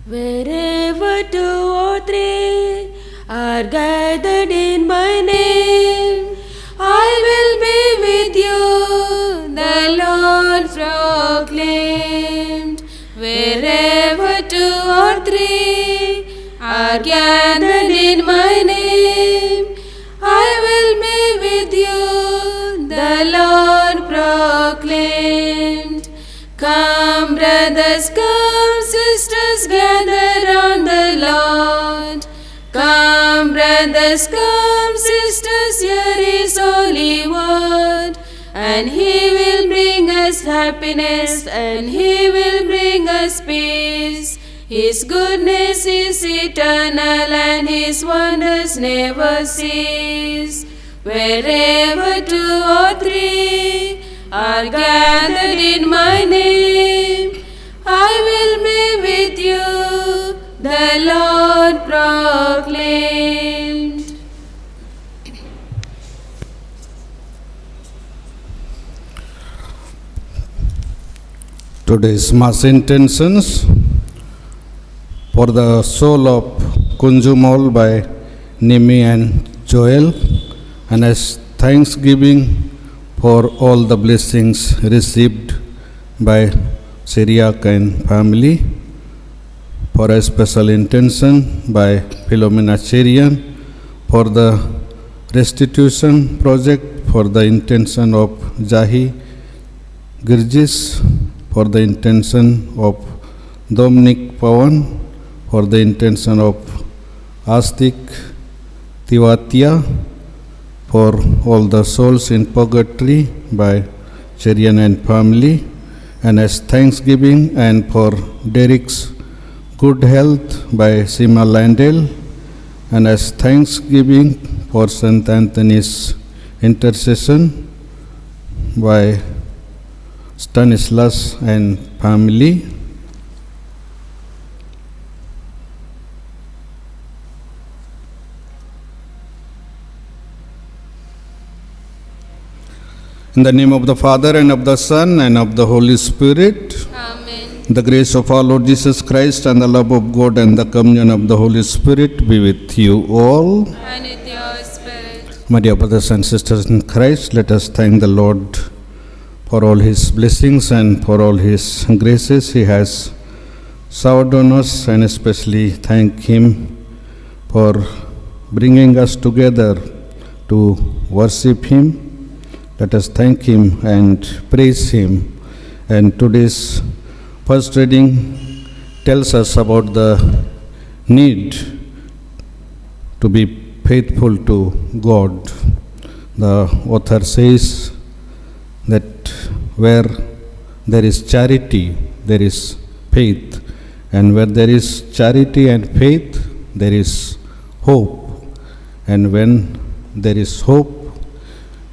Wherever two or three are gathered in my name, I will be with you, the Lord proclaimed. Wherever two or three are gathered in my name, I will be with you, the Lord proclaimed. Come, brothers, come, sisters, gather round the Lord. Come, brothers, come, sisters, hear His holy word. And He will bring us happiness, and He will bring us peace. His goodness is eternal, and His wonders never cease. Wherever two or three are gathered in my name, I will be with you, the Lord proclaimed. Today's Mass intentions for the soul of Kunjumol by Nimi and Joel, and as thanksgiving for all the blessings received by Syriac and family, for a special intention by Philomena Syrian, for the restitution project, for the intention of Jahi Girgis, for the intention of Dominic Pawan, for the intention of Astik Tiwatia, for all the souls in purgatory by Cherian and family, and as thanksgiving and for Derek's good health by Sima Landel, and as thanksgiving for St. Anthony's intercession by Stanislas and family. In the name of the Father, and of the Son, and of the Holy Spirit. Amen. The grace of our Lord Jesus Christ, and the love of God, and the communion of the Holy Spirit be with you all. And with your spirit. My dear brothers and sisters in Christ, let us thank the Lord for all His blessings and for all His graces He has showered on us, and especially thank Him for bringing us together to worship Him. Let us thank Him and praise Him. And today's first reading tells us about the need to be faithful to God. The author says that where there is charity, there is faith. And where there is charity and faith, there is hope. And when there is hope,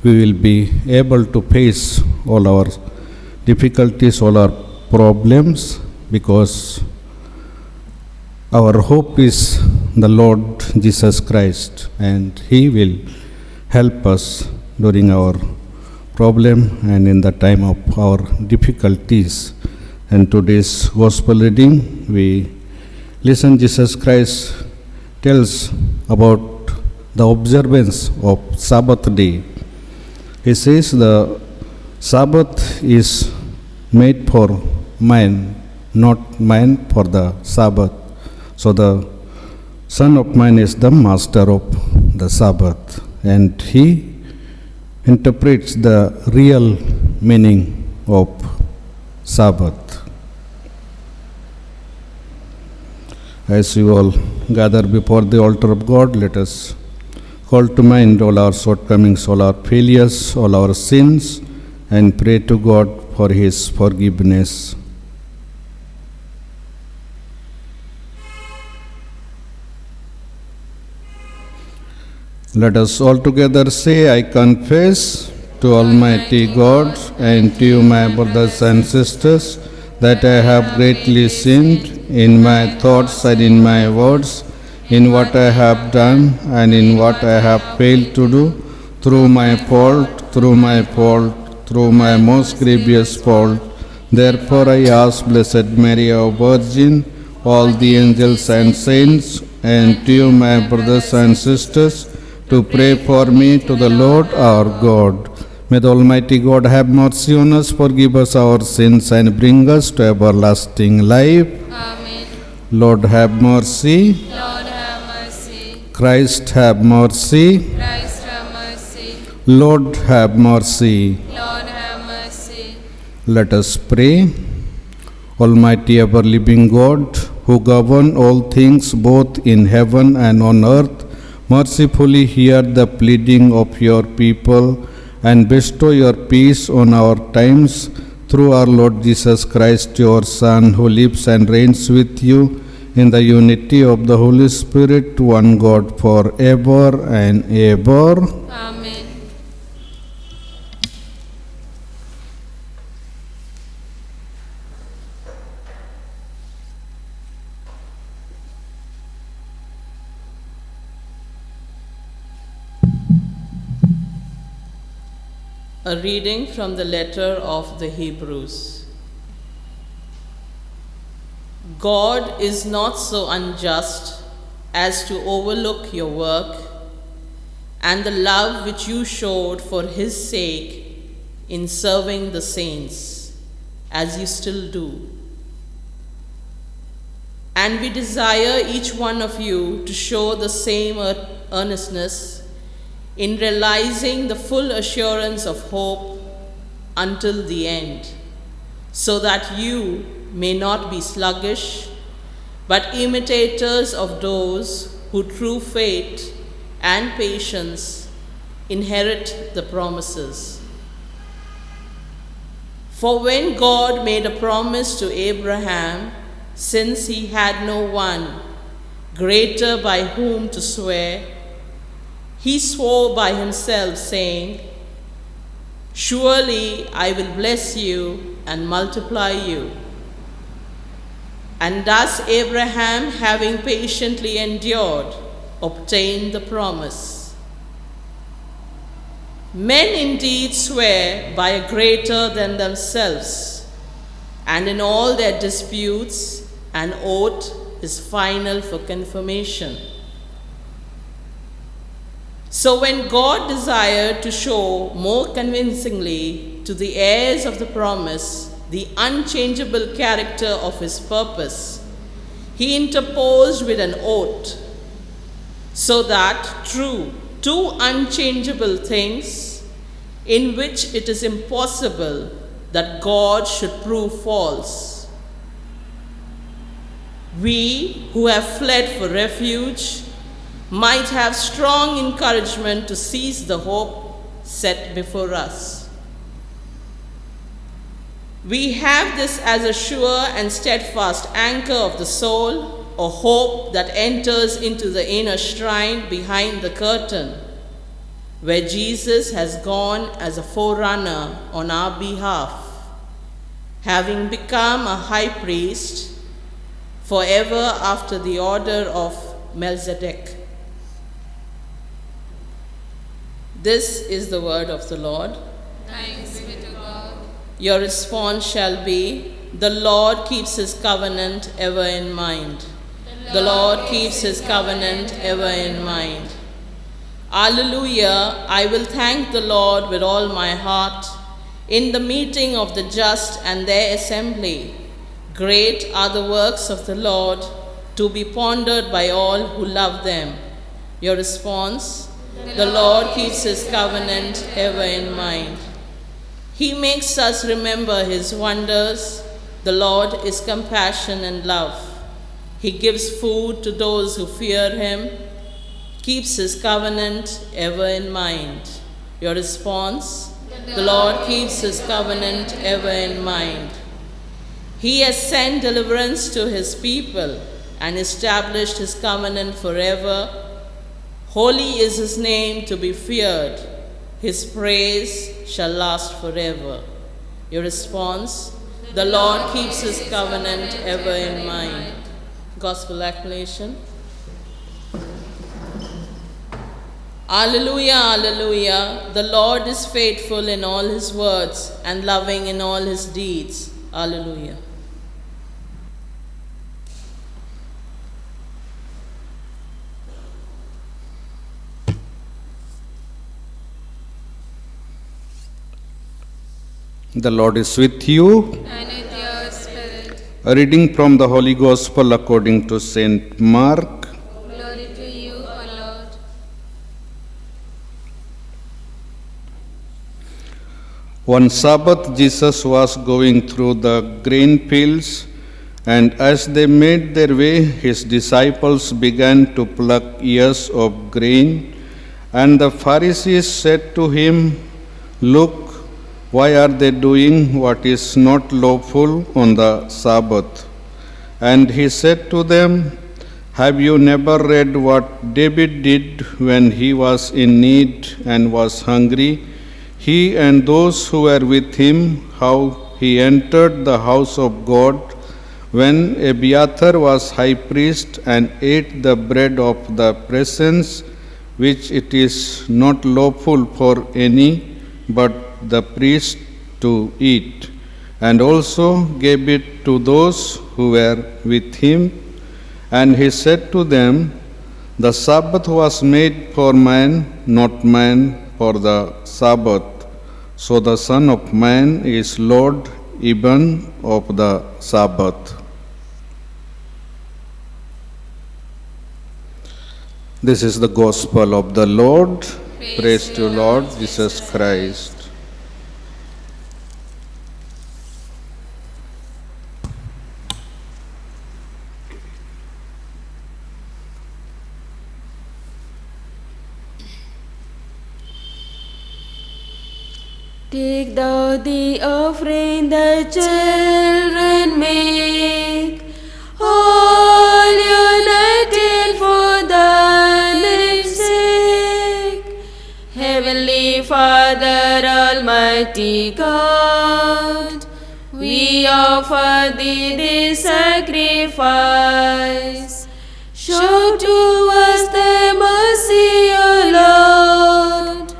we will be able to face all our difficulties, all our problems, because our hope is the Lord Jesus Christ, and He will help us during our problem and in the time of our difficulties. And today's gospel reading, we listen Jesus Christ tells about the observance of Sabbath day. He says the Sabbath is made for man, not man for the Sabbath. So the Son of Man is the master of the Sabbath, and He interprets the real meaning of Sabbath. As you all gather before the altar of God, let us call to mind all our shortcomings, all our failures, all our sins, and pray to God for His forgiveness. Let us all together say, I confess to Almighty God and to you, my brothers and sisters, that I have greatly sinned in my thoughts and in my words, in what I have done and in what I have failed to do, through my fault, through my most grievous fault. Therefore I ask Blessed Mary, our Virgin, all the angels and saints, and to you, my brothers and sisters, to pray for me to the Lord our God. May the Almighty God have mercy on us, forgive us our sins, and bring us to everlasting life. Amen. Lord have mercy. Lord have mercy. Christ have mercy. Christ have mercy. Lord have mercy. Lord have mercy. Let us pray. Almighty ever-living God, who govern all things both in heaven and on earth, mercifully hear the pleading of your people and bestow your peace on our times through our Lord Jesus Christ, your Son, who lives and reigns with you in the unity of the Holy Spirit, one God, forever and ever. Amen. A reading from the letter of the Hebrews. God is not so unjust as to overlook your work and the love which you showed for his sake in serving the saints, as you still do. And we desire each one of you to show the same earnestness in realizing the full assurance of hope until the end, so that you may not be sluggish, but imitators of those who through faith and patience inherit the promises. For when God made a promise to Abraham, since he had no one greater by whom to swear, he swore by himself, saying, "Surely I will bless you and multiply you." And thus Abraham, having patiently endured, obtained the promise. Men indeed swear by a greater than themselves, and in all their disputes an oath is final for confirmation. So when God desired to show more convincingly to the heirs of the promise the unchangeable character of his purpose, he interposed with an oath, so that through two unchangeable things, in which it is impossible that God should prove false, we who have fled for refuge might have strong encouragement to seize the hope set before us. We have this as a sure and steadfast anchor of the soul, a hope that enters into the inner shrine behind the curtain, where Jesus has gone as a forerunner on our behalf, having become a high priest forever after the order of Melchizedek. This is the word of the Lord. Thanks be to God. Your response shall be, "The Lord keeps his covenant ever in mind." The Lord keeps his covenant ever in mind. Alleluia, I will thank the Lord with all my heart in the meeting of the just and their assembly. Great are the works of the Lord, to be pondered by all who love them. Your response, the Lord keeps his covenant ever in mind. He makes us remember his wonders. The Lord is compassion and love. He gives food to those who fear him, keeps his covenant ever in mind. Your response, the Lord keeps his covenant ever in mind. He has sent deliverance to his people and established his covenant forever. Holy is his name to be feared. His praise shall last forever. Your response, the Lord keeps his covenant ever in mind. Gospel acclamation. Alleluia, alleluia. The Lord is faithful in all his words and loving in all his deeds. Alleluia. The Lord is with you. and with your spirit. A reading from the Holy Gospel according to Saint Mark. Glory to you, O Lord. One Sabbath, Jesus was going through the grain fields, and as they made their way, his disciples began to pluck ears of grain. And the Pharisees said to him, "Look, why are they doing what is not lawful on the Sabbath?" And he said to them, "Have you never read what David did when he was in need and was hungry, he and those who were with him, how he entered the house of God when Abiathar was high priest and ate the bread of the presence, which it is not lawful for any but the priest to eat, and also gave it to those who were with him? And he said to them, The Sabbath was made for man, not man for the Sabbath. So the Son of Man is Lord even of the Sabbath." This is the gospel of the Lord. Praise to Lord Jesus Christ. Take thou the offering the children make, all united for thy name's sake. Heavenly Father, Almighty God, we offer thee this sacrifice. Show to us the mercy, O Lord.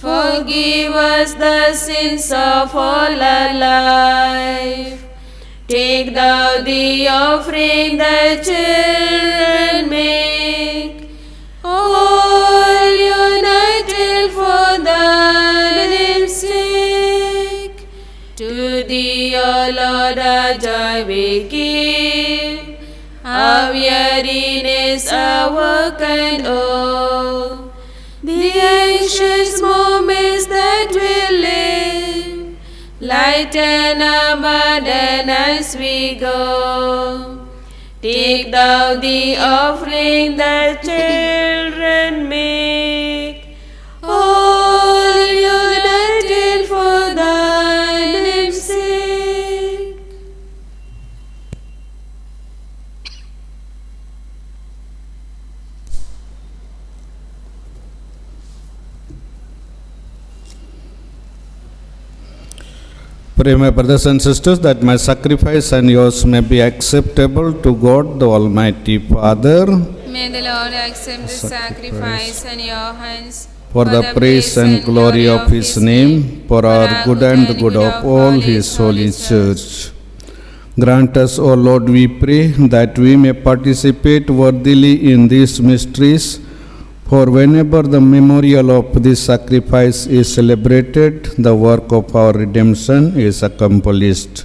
Forgive us the sins of all our life. Take thou the offering the children make, all united for thy name's sake. To thee, O Lord, our joy we give, our weariness, our work and all. The anxious moments that we live, lighten our burden as we go. Take thou the offering the children make, all united for thy name's sake. Pray, my brothers and sisters, that my sacrifice and yours may be acceptable to God, the Almighty Father, May the Lord accept this sacrifice in your hands for the praise and glory of His name, for our good and the good of all His holy church. Grant us, O Lord, we pray, that we may participate worthily in these mysteries, for whenever the memorial of this sacrifice is celebrated, the work of our redemption is accomplished.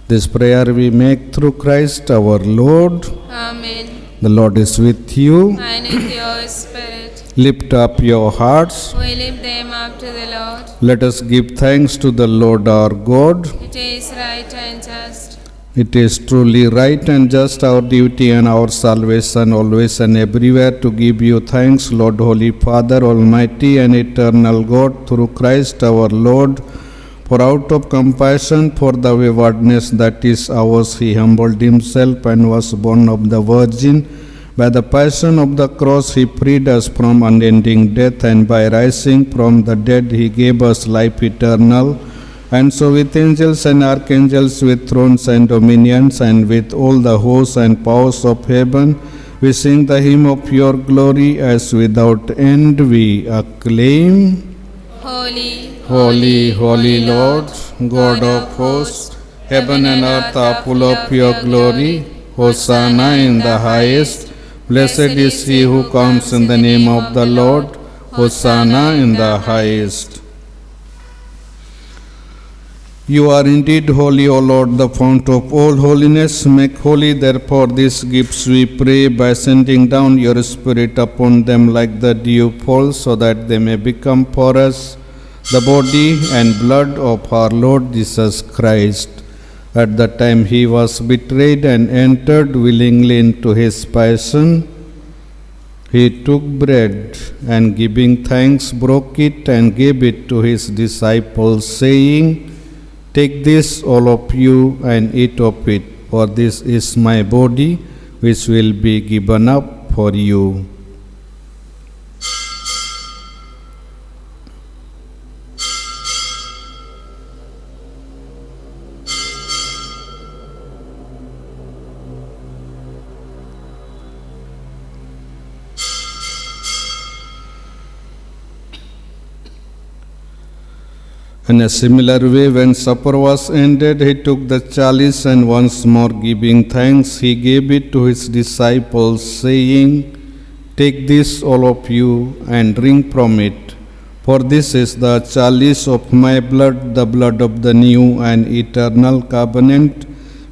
This prayer we make through Christ our Lord. Amen. The Lord is with you. And with your spirit, Lift up your hearts. we lift them up to the Lord. Let us give thanks to the Lord our God. It is right and just. It is truly right and just, our duty and our salvation, always and everywhere, to give you thanks, Lord, Holy Father, Almighty and eternal God, through Christ our Lord. For out of compassion for the waywardness that is ours, He humbled Himself and was born of the Virgin. By the passion of the cross, He freed us from unending death, and by rising from the dead, He gave us life eternal. And so with angels and archangels, with thrones and dominions, and with all the hosts and powers of heaven, we sing the hymn of your glory, as without end we acclaim. Holy, Holy, holy Lord, God of hosts, heaven and earth are full of your glory. Hosanna in the highest. Blessed is he who comes in the name of the Lord. Hosanna in the highest. You are indeed holy, O Lord, the fount of all holiness. Make holy, therefore, these gifts, we pray, by sending down your Spirit upon them like the dew falls, so that they may become for us the body and blood of our Lord Jesus Christ. At the time he was betrayed and entered willingly into his passion, he took bread and, giving thanks, broke it and gave it to his disciples, saying, "Take this, all of you, and eat of it, for this is my body, which will be given up for you." In a similar way, when supper was ended, he took the chalice and, once more giving thanks, he gave it to his disciples, saying, "Take this, all of you, and drink from it, for this is the chalice of my blood, the blood of the new and eternal covenant,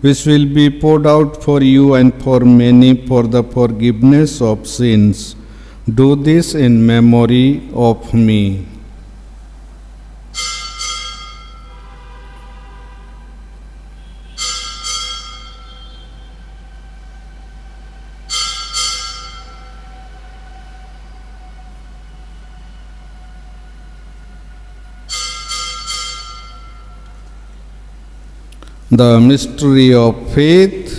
which will be poured out for you and for many for the forgiveness of sins. Do this in memory of me." The mystery of faith.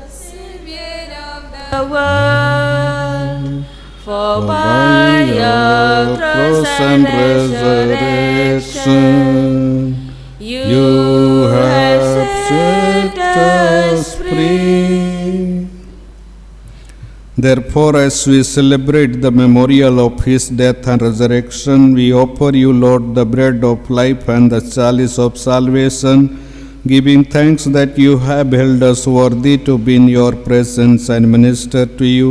Savior of the world, for by your cross and resurrection, you have set us free. Therefore, as we celebrate the memorial of his death and resurrection, we offer you, Lord, the bread of life and the chalice of salvation, giving thanks that you have held us worthy to be in your presence and minister to you.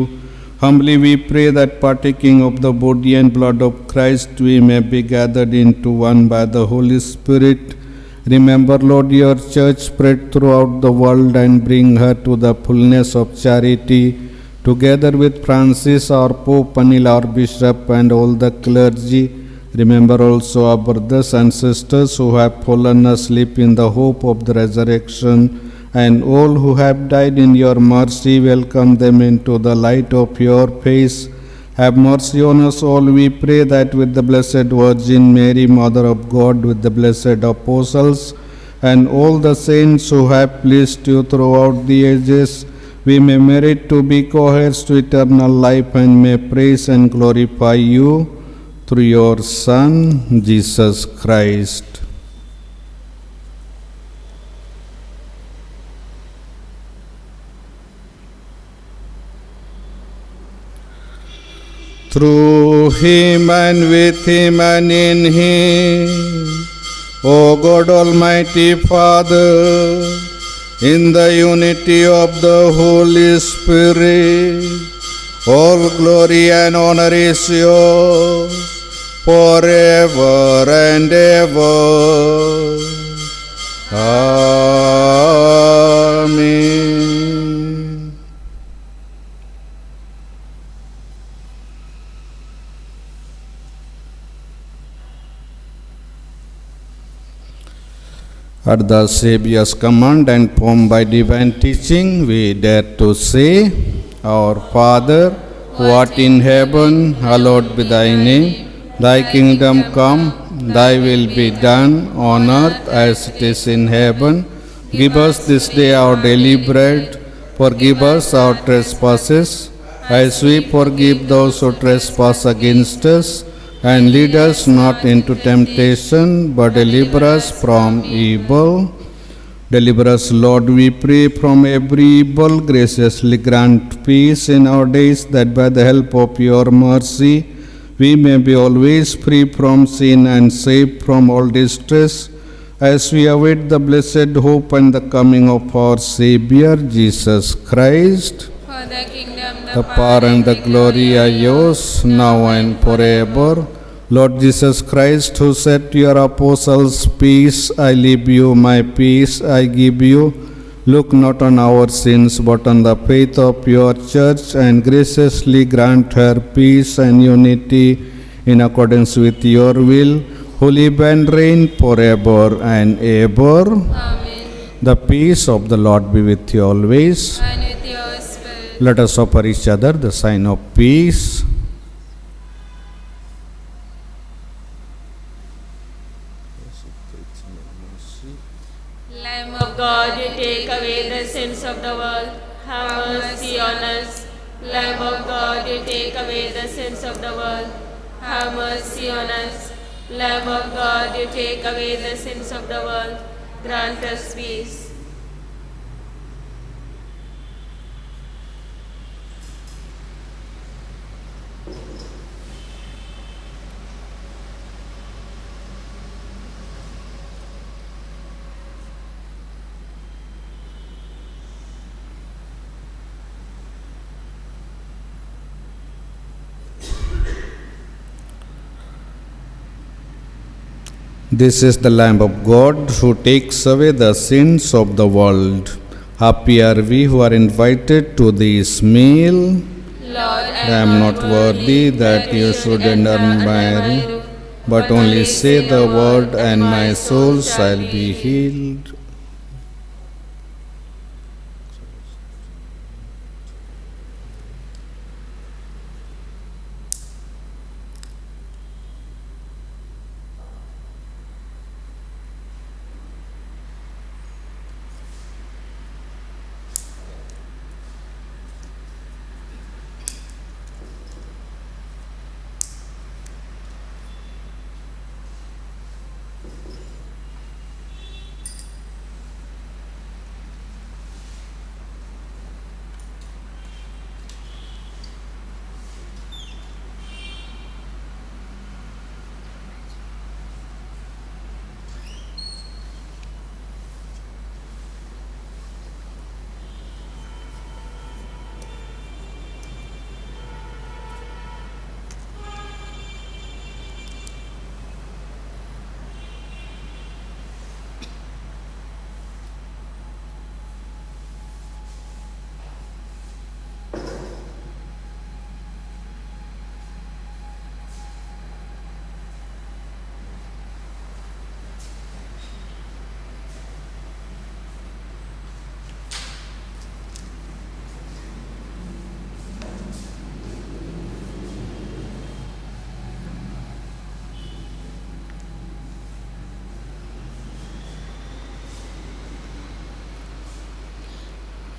Humbly we pray that, partaking of the body and blood of Christ, we may be gathered into one by the Holy Spirit. Remember, Lord, your church spread throughout the world, and bring her to the fullness of charity, together with Francis, our Pope, Anil, our Bishop, and all the clergy. Remember also our brothers and sisters who have fallen asleep in the hope of the resurrection, and all who have died in your mercy. Welcome them into the light of your face. Have mercy on us all, we pray, that with the Blessed Virgin Mary, Mother of God, with the blessed apostles, and all the saints who have pleased you throughout the ages, we may merit to be co-heirs to eternal life, and may praise and glorify you through your Son, Jesus Christ. Through him and with him and in him, O God Almighty Father, in the unity of the Holy Spirit, all glory and honor is yours forever and ever. Amen. At the Saviour's command and formed by divine teaching, we dare to say, Our Father, who art in heaven, hallowed be thy name. Thy kingdom come, thy will be done on earth as it is in heaven. Give us this day our daily bread. Forgive us our trespasses, as we forgive those who trespass against us. And lead us not into temptation, but deliver us from evil. Deliver us, Lord, we pray, from every evil. Graciously grant peace in our days, that by the help of your mercy we may be always free from sin and safe from all distress, as we await the blessed hope and the coming of our Savior, Jesus Christ. For the kingdom, The power and the glory are yours, now and forever. Lord Jesus Christ, who said to your apostles, "Peace I leave you, my peace I give you," look not on our sins, but on the faith of your church, and graciously grant her peace and unity in accordance with your will, who live and reign forever and ever. Amen. The peace of the Lord be with you always. And with your spirit. Let us offer each other the sign of peace. Lamb of God, you take away the sins of the world. Have mercy on us. Lamb of God, you take away the sins of the world. Have mercy on us. Lamb of God, you take away the sins of the world. Grant us peace. This is the Lamb of God who takes away the sins of the world. Happy are we who are invited to this meal. Lord, I am not worthy that you should enter my room, but only say the word, and my soul shall be healed.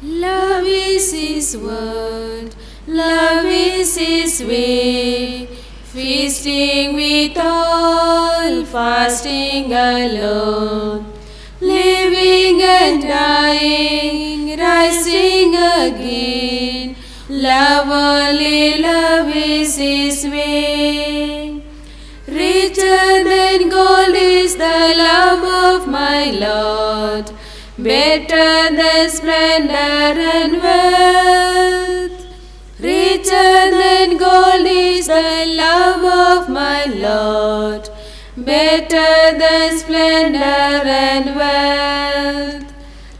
Love is His word, love is His way, feasting with all, fasting alone, living and dying, rising again. Love only, love is His way. Richer than gold is the love of my Lord, better than splendor and wealth. Richer than gold is the love of my Lord, better than splendor and wealth.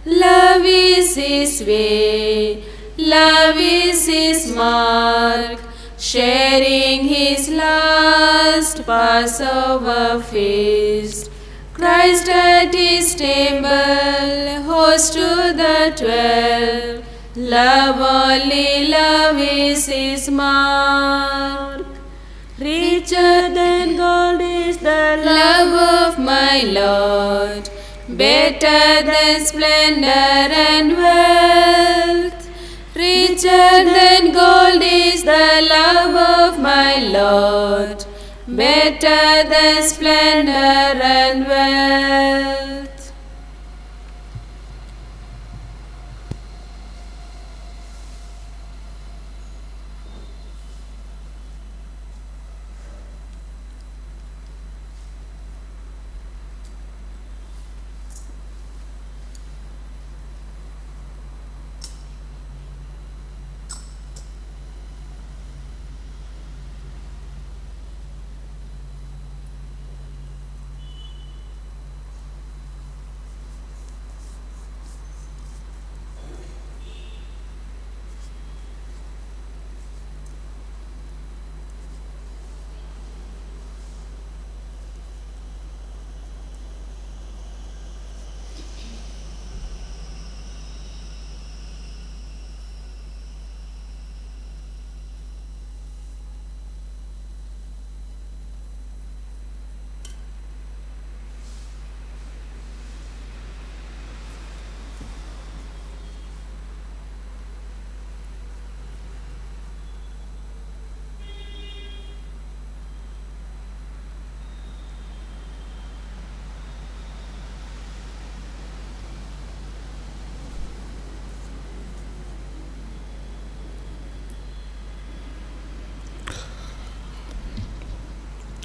Love is His way, love is His mark, sharing His last Passover feast. Christ at His table, host to the 12. Love only, love is His mark. Richer than gold is the love of my Lord, better than splendor and wealth. Richer than gold is the love of my Lord, better than splendor and wealth.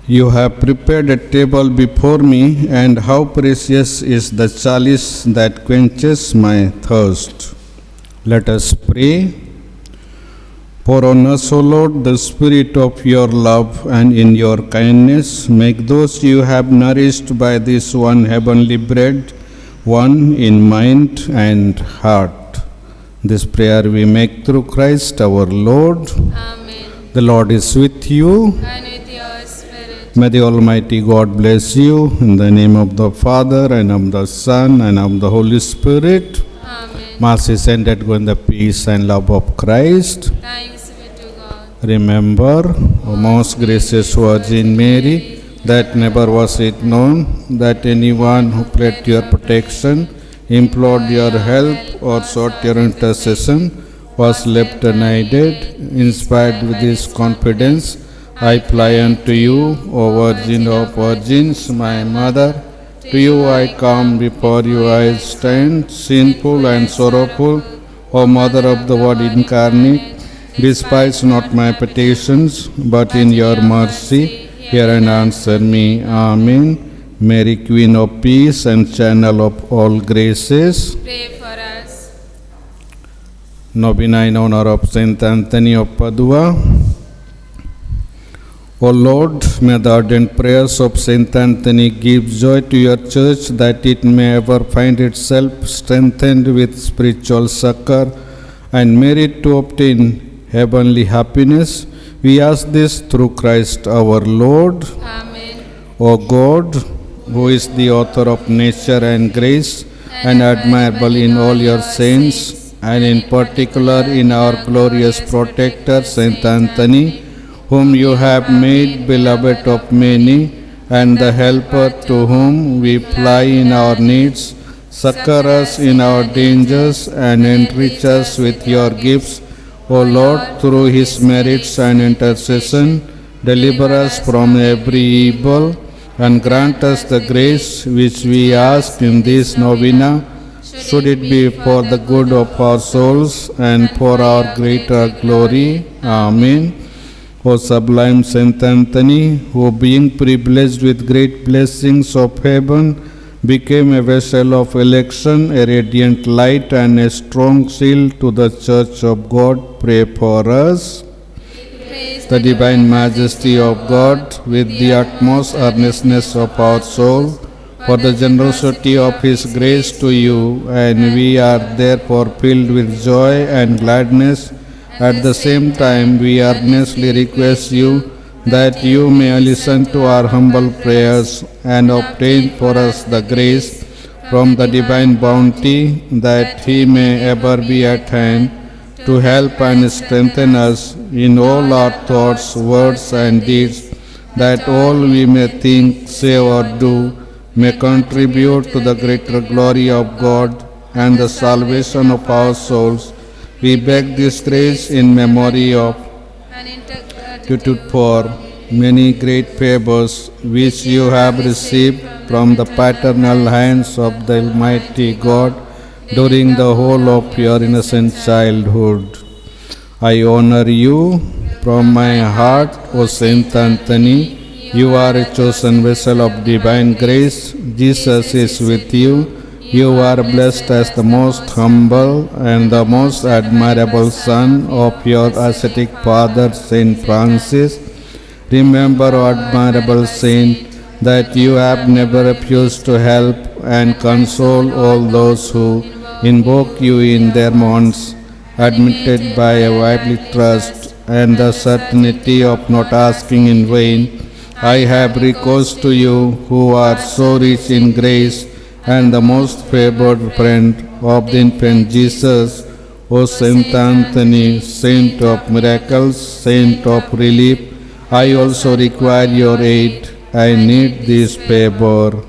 You have prepared a table before me, and how precious is the chalice that quenches my thirst. Let us pray. Pour on us, O Lord, the spirit of your love, and in your kindness make those you have nourished by this one heavenly bread one in mind and heart. This prayer we make through Christ our Lord. Amen. The Lord is with you. And with your spirit. May the Almighty God bless you in the name of the Father, and of the Son, and of the Holy Spirit. Amen. Mass is ended with the peace and love of Christ. Thanks be to God. Remember, O most gracious Virgin Mary, that never was it known that anyone who pled your protection, implored your help, or sought your intercession was left unaided. Inspired with this confidence, I fly unto you, O Virgin of Virgins, my Mother. To you I come, before you I stand, sinful and sorrowful. O Mother of the Word incarnate, despise not my petitions, but in your mercy hear and answer me. Amen. Mary, Queen of Peace and Channel of all graces, Pray for us. Novena in honor of Saint Anthony of Padua. O Lord, may the ardent prayers of Saint Anthony give joy to your church, that it may ever find itself strengthened with spiritual succor and merit to obtain heavenly happiness. We ask this through Christ our Lord. Amen. O God, who is the author of nature and grace, and admirable in all your saints, and in particular in our glorious protector, Saint Anthony, whom you have made beloved of many, and the helper to whom we fly in our needs, succor us in our dangers, and enrich us with your gifts. O Lord, through his merits and intercession, deliver us from every evil, and grant us the grace which we ask in this novena, should it be for the good of our souls and for our greater glory. Amen. O sublime Saint Anthony, who being privileged with great blessings of heaven, became a vessel of election, a radiant light, and a strong seal to the Church of God, pray for us. The divine majesty of God, with the utmost earnestness of our soul, for the generosity of his grace to you, and we are therefore filled with joy and gladness. At the same time, we earnestly request you that you may listen to our humble prayers and obtain for us the grace from the divine bounty, that he may ever be at hand to help and strengthen us in all our thoughts, words, and deeds, that all we may think, say, or do may contribute to the greater glory of God and the salvation of our souls. We beg this grace in memory of gratitude for many great favors which you have received from the paternal hands of the Almighty God during the whole of your innocent childhood. I honor you from my heart, O Saint Anthony. You are a chosen vessel of divine grace. Jesus is with you. You are blessed as the most humble and the most admirable son of your ascetic father, Saint Francis. Remember, O admirable saint, that you have never refused to help and console all those who invoke you in their wants, admitted by a lively trust and the certainty of not asking in vain. I have recourse to you, who are so rich in grace and the most favored friend of the infant Jesus. O Saint Anthony, saint of miracles, saint of relief, I also require your aid. I need this favor.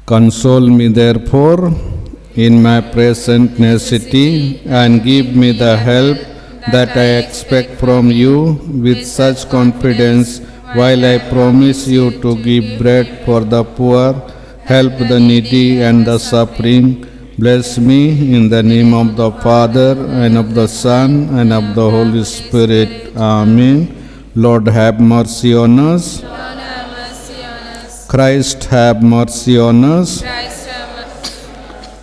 Console me therefore in my present necessity, and give me the help that I expect from you with such confidence, while I promise you to give bread for the poor, help the needy and the suffering. Bless me in the name of the Father, and of the Son, and of the Holy Spirit. Amen. Lord, have mercy on us. Lord, have mercy on us. Christ, have mercy on us. Christ, have mercy.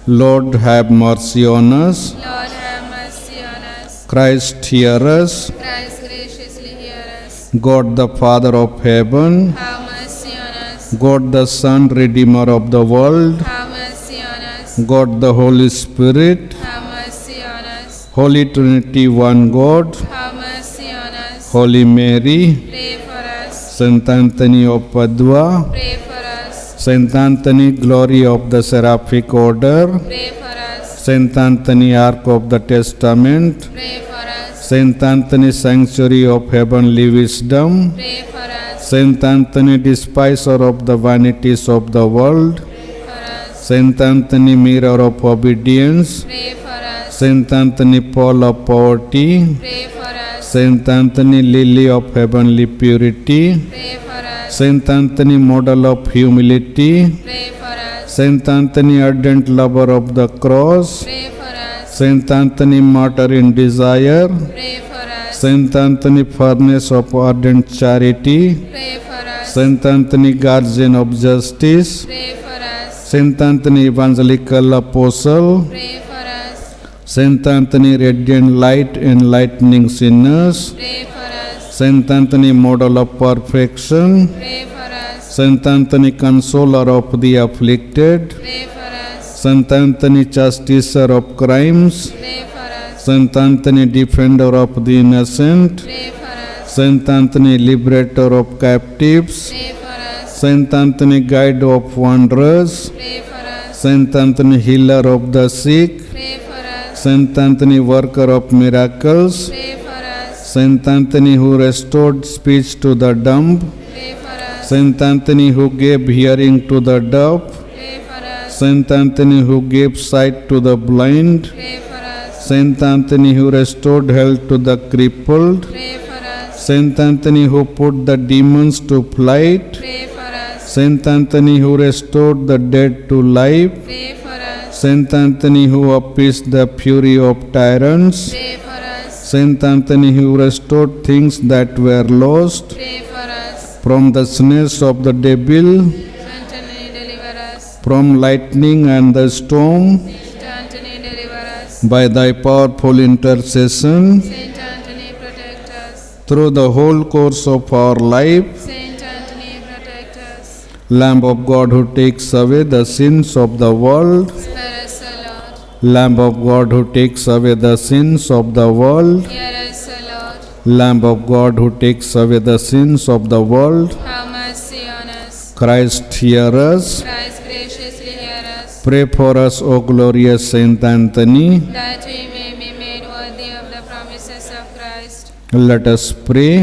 Lord, have mercy on us. Lord, have mercy on us. Christ, hear us. Christ, graciously hear us. God, the Father of heaven, Have mercy on us. God, the Son, Redeemer of the world, Have mercy on us. God, the Holy Spirit, Have mercy on us. Holy Trinity, one God, Have mercy on us. Holy Mary, Pray for us. Saint Anthony of Padua, Pray for us. Saint Anthony, glory of the Seraphic Order, Pray for us. Saint Anthony, Ark of the Testament, Pray for us. Saint Anthony, Sanctuary of Heavenly Wisdom, Pray for us. Saint Anthony, despiser of the vanities of the world, Pray for us. Saint Anthony, mirror of obedience, Pray for us. Saint Anthony, Paul of poverty, Pray for us. Saint Anthony, lily of heavenly purity, Pray for us. Saint Anthony, model of humility, Pray for us. Saint Anthony, ardent lover of the cross, Pray for us. Saint Anthony, martyr in desire, Pray for us. Saint Anthony, furnace of ardent charity, Pray for us. Saint Anthony, guardian of justice, Pray for us. Saint Anthony, evangelical apostle, Pray for us. Saint Anthony, radiant light enlightening sinners, Pray for us. Saint Anthony, model of perfection, Pray for us. Saint Anthony, consoler of the afflicted, Pray for us. Saint Anthony, chastiser of crimes, Pray for us. Saint Anthony, defender of the innocent, Pray for us. Saint Anthony, liberator of captives, Pray for us. Saint Anthony, guide of wanderers, Pray for us. Saint Anthony, healer of the sick, Pray for us. Saint Anthony, worker of miracles, Pray for us. Saint Anthony, who restored speech to the dumb, Pray for us. Saint Anthony, who gave hearing to the deaf, Pray for us. Saint Anthony, who gave sight to the blind, Pray for us. Saint Anthony, who restored health to the crippled, Pray for us. Saint Anthony, who put the demons to flight, Pray for us. Saint Anthony, who restored the dead to life, Pray for us. Saint Anthony, who appeased the fury of tyrants, Pray for us. Saint Anthony, who restored things that were lost Pray for us. from the snares of the devil, Saint Anthony, deliver us. from lightning and the storm, Saint Anthony, deliver us. by thy powerful intercession, Saint Anthony, protect us. through the whole course of our life. Saint Anthony, protect us. Lamb of God, who takes away the sins of the world, Spare us, O Lord. Lamb of God, who takes away the sins of the world, Hear us, O Lord. Lamb of God, who takes away the sins of the world, Have mercy on us. Christ, hear us. Christ, graciously hear us, Pray for us, O glorious Saint Anthony. that we may be made worthy of the promises of Christ. Let us pray.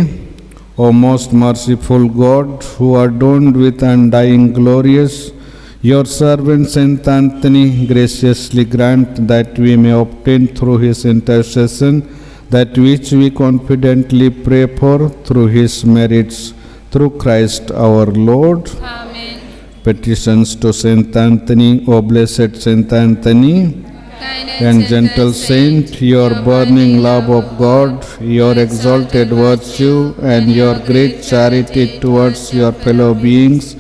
O most merciful God, who adorned with undying glorious your servant Saint Anthony, graciously grant that we may obtain through his intercession that which we confidently pray for through his merits, through Christ our Lord. Amen. Petitions to Saint Anthony. O blessed Saint Anthony, Kind and gentle saint, your burning love of God, your exalted virtue, and your great charity towards your fellow beings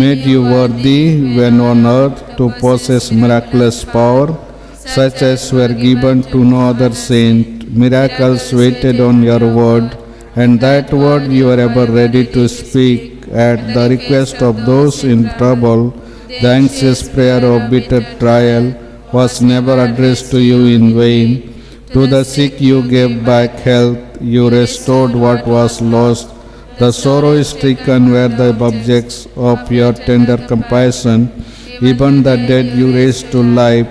made you worthy when on earth to possess miraculous power, such as were given to no other saint. Miracles waited on your word, and that word you were ever ready to speak at the request of those in trouble. The anxious prayer of bitter trial was never addressed to you in vain. To the sick you gave back health, you restored what was lost. The sorrow-stricken were the objects of your tender compassion. Even the dead you raised to life.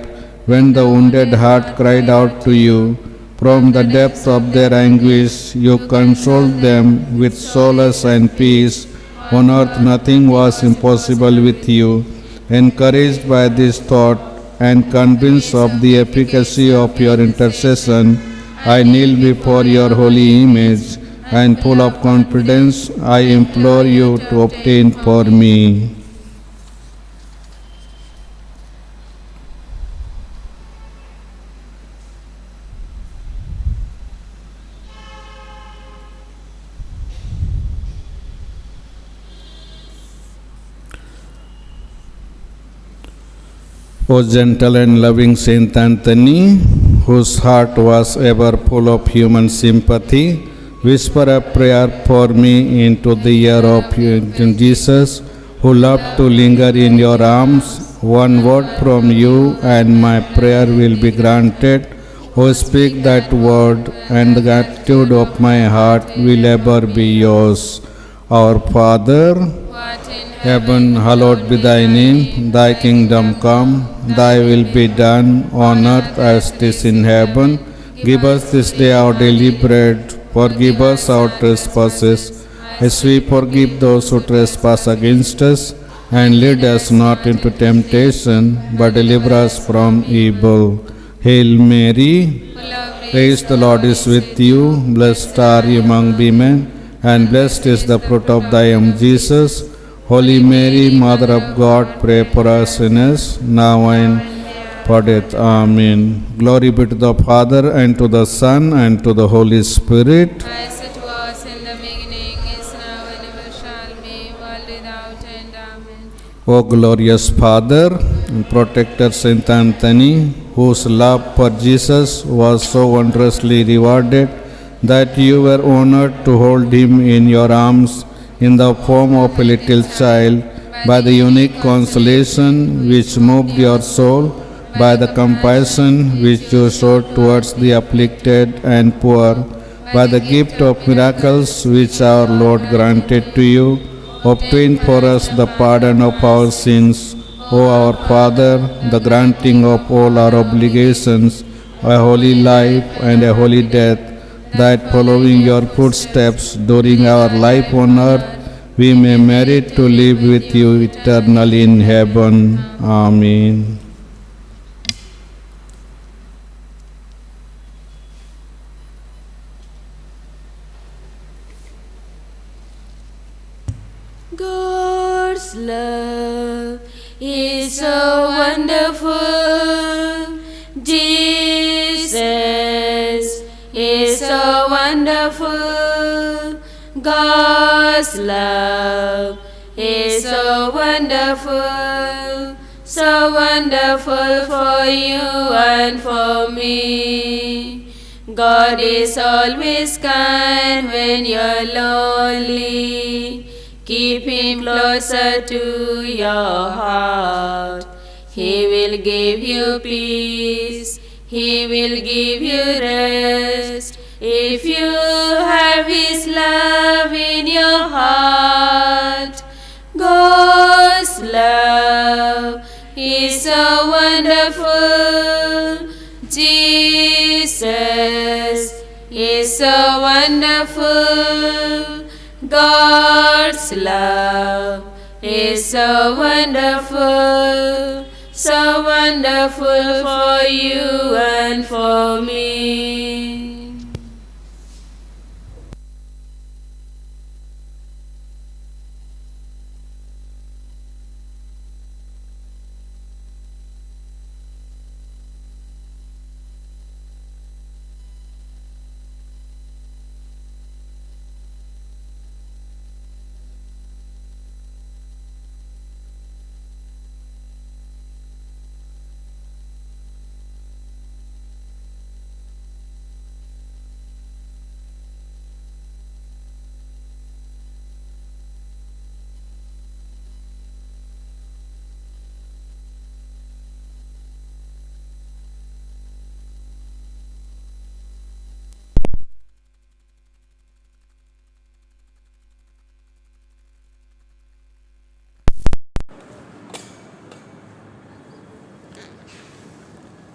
When the wounded heart cried out to you, from the depth of their anguish you consoled them with solace and peace. On earth nothing was impossible with you. Encouraged by this thought, and convinced of the efficacy of your intercession, I kneel before your holy image, and full of confidence, I implore you to obtain for me. O gentle and loving Saint Anthony, whose heart was ever full of human sympathy, whisper a prayer for me into the ear of Jesus, who loved to linger in your arms. One word from you, and my prayer will be granted. O speak that word, and the gratitude of my heart will ever be yours. Our Father, What in heaven, hallowed be thy name. Thy kingdom come, thy will be done on earth as it is in heaven. Give us this day our daily bread. Forgive us our trespasses, as we forgive those who trespass against us. And lead us not into temptation, but deliver us from evil. Hail Mary, full of grace, praise the Lord is with you. Blessed are you among women, and blessed is the fruit of thy womb, Jesus. Holy Mary, Mother of God, pray for us sinners, now and for death. Amen. Glory be to the Father, and to the Son, and to the Holy Spirit. as it was in the beginning, is now, and ever shall be, world without end. Amen. O glorious Father and Protector Saint Anthony, whose love for Jesus was so wondrously rewarded that you were honored to hold him in your arms in the form of a little child, by the unique consolation which moved your soul, by the compassion which you showed towards the afflicted and poor, by the gift of miracles which our Lord granted to you, obtain for us the pardon of our sins. O our Father, the granting of all our obligations, a holy life and a holy death, that following your footsteps during our life on earth, we may merit to live with you eternally in heaven. Amen. God's love is so wonderful. Jesus is so wonderful. God's love is so wonderful for you and for me. God is always kind when you're lonely. Keep him closer to your heart. He will give you peace. He will give you rest. If you have his love in your heart. God's love is so wonderful. Jesus is so wonderful. God's love is so wonderful for you and for me.